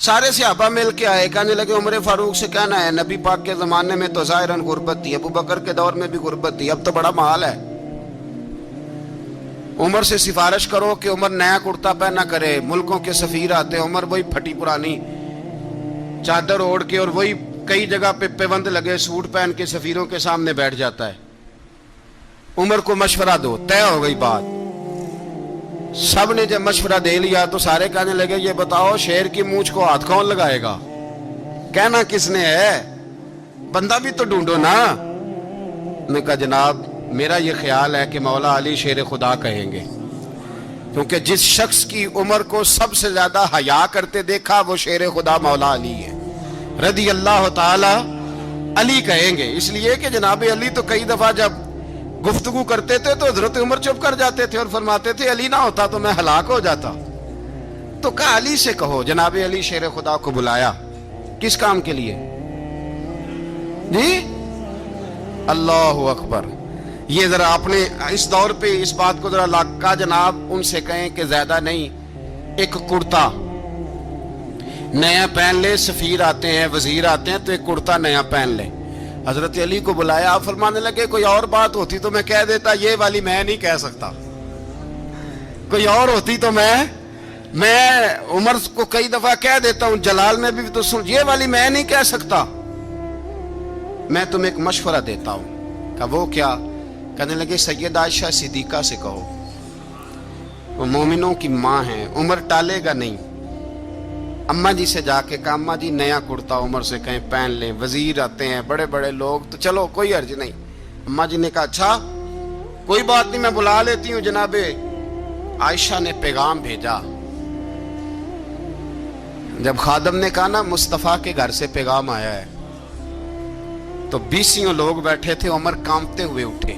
सारे सहाबा मिल के आए, कहने लगे उमर फारूक से कहना है नबी पाक के ज़माने में तो ज़ाहिरन गुर्बत थी, अबू बकर के दौर में भी गुर्बत थी, अब तो बड़ा माल है। उमर से सिफारिश करो कि उमर नया कुर्ता पहना करे। मुल्कों के सफीर आते हैं, उमर वही फटी पुरानी चादर ओढ़ के और वही कई जगह पे पेबंद लगे सूट पहन के सफीरों के सामने बैठ जाता है। उमर को मशवरा दो, तय हो गई बात। सब ने जब मशवरा दे लिया तो सारे कहने लगे ये बताओ शेर की मूंछ को हाथ कौन लगाएगा, कहना किसने है, बंदा भी तो ढूंढो ना। मैं कहा जनाब मेरा ये ख्याल है कि मौला अली शेर खुदा कहेंगे, क्योंकि जिस शख्स की उम्र को सबसे ज्यादा हया करते देखा वो शेर खुदा मौला अली है, रदी अल्लाह ताला अली कहेंगे। इसलिए कि जनाब अली तो कई दफा जब गुफ्तगू करते थे तो हजरत उमर चुप कर जाते थे और फरमाते थे अली ना होता तो मैं हलाक हो जाता। तो कहा अली से कहो। जनाब अली शेर खुदा को बुलाया, किस काम के लिए जी? अल्लाह अकबर। ये जरा आपने इस दौर पे इस बात को जरा लाका जनाब उनसे कहें कि ज्यादा नहीं, एक कुर्ता नया पहन ले, सफीर आते हैं वजीर आते हैं तो एक कुर्ता नया पहन ले। हजरत अली को बुलाया, आप फरमाने लगे कोई और बात होती तो मैं कह देता, ये वाली मैं नहीं कह सकता। कोई और होती तो मैं उमर को कई दफा कह देता हूं, जलाल में भी तो सुन, ये वाली मैं नहीं कह सकता। मैं तुम्हें एक मशवरा देता हूं। कहा वो क्या? कहने लगे सैयद आयशा सिद्दीका से कहो, वो मोमिनों की माँ है, उमर टालेगा नहीं। अम्मा जी से जाके कहा अम्मा जी नया कुर्ता उमर से कहें पहन लें, वजीर आते हैं बड़े बड़े लोग तो चलो कोई अर्ज नहीं। अम्मा जी ने कहा अच्छा कोई बात नहीं मैं बुला लेती हूँ। जनाबे आयशा ने पैगाम भेजा। जब खादम ने कहा ना मुस्तफा के घर से पैगाम आया है, तो 20 लोग बैठे थे। उमर कांपते हुए उठे,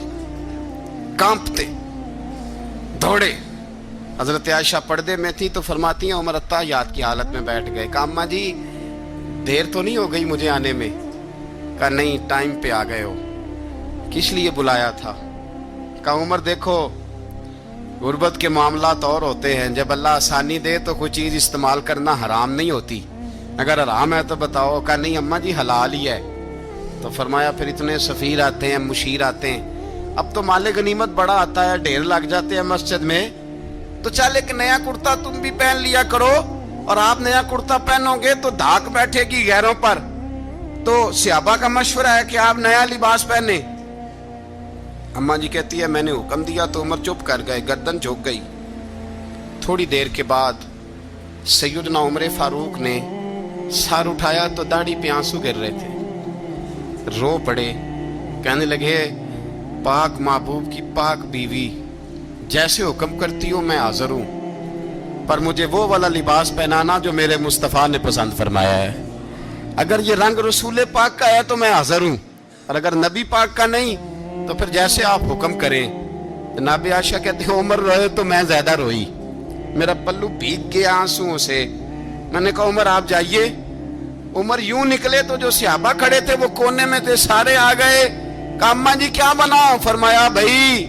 कांपते दौड़े। हजरत आयशा पर्दे में थी तो फरमाती हैं उमर अत्ताहियात की हालत में बैठ गए। कहा अम्मा जी देर तो नहीं हो गई मुझे आने में? कहा नहीं टाइम पे आ गए हो। किस लिए बुलाया था? कहा उमर देखो गुर्बत के मामलात और होते हैं, जब अल्लाह आसानी दे तो कोई चीज इस्तेमाल करना हराम नहीं होती, अगर हराम है तो बताओ। कहा नहीं अम्मा जी हलाल ही है। तो फरमाया फिर इतने सफीर आते हैं मुशीर आते हैं, अब तो माले गनीमत बड़ा आता है, ढेर लग जाते हैं मस्जिद में, तो चल एक नया कुर्ता तुम भी पहन लिया करो। और आप नया कुर्ता पहनोगे तो धाक बैठेगी गैरों पर। तो सहाबा का मशवरा है कि आप नया लिबास पहने। अम्मा जी कहती है मैंने हुक्म दिया तो उमर चुप कर गए, गर्दन झुक गई। थोड़ी देर के बाद सैयदना उमर फारूक ने सर उठाया तो दाढ़ी पे आंसू गिर रहे थे, रो पड़े। कहने लगे पाक महबूब की पाक बीवी, जैसे हुक्म करती हो मैं हाजिर हूं, पर मुझे वो वाला लिबास पहनाना जो मेरे मुस्तफ़ा ने पसंद फरमाया है। अगर ये रंग रसूल पाक का है तो मैं हाजिर हूं, और अगर नबी पाक का नहीं तो फिर जैसे आप हुक्म करें। जनाब आयशा कहते हैं उमर रोए तो मैं ज्यादा रोई, मेरा पल्लू भीग गया आंसुओं से। मैंने कहा उमर आप जाइए। उमर यूं निकले तो जो सहाबा खड़े थे वो कोने में थे, सारे आ गए। कहा अम्मा जी क्या बनाओ? फरमाया भाई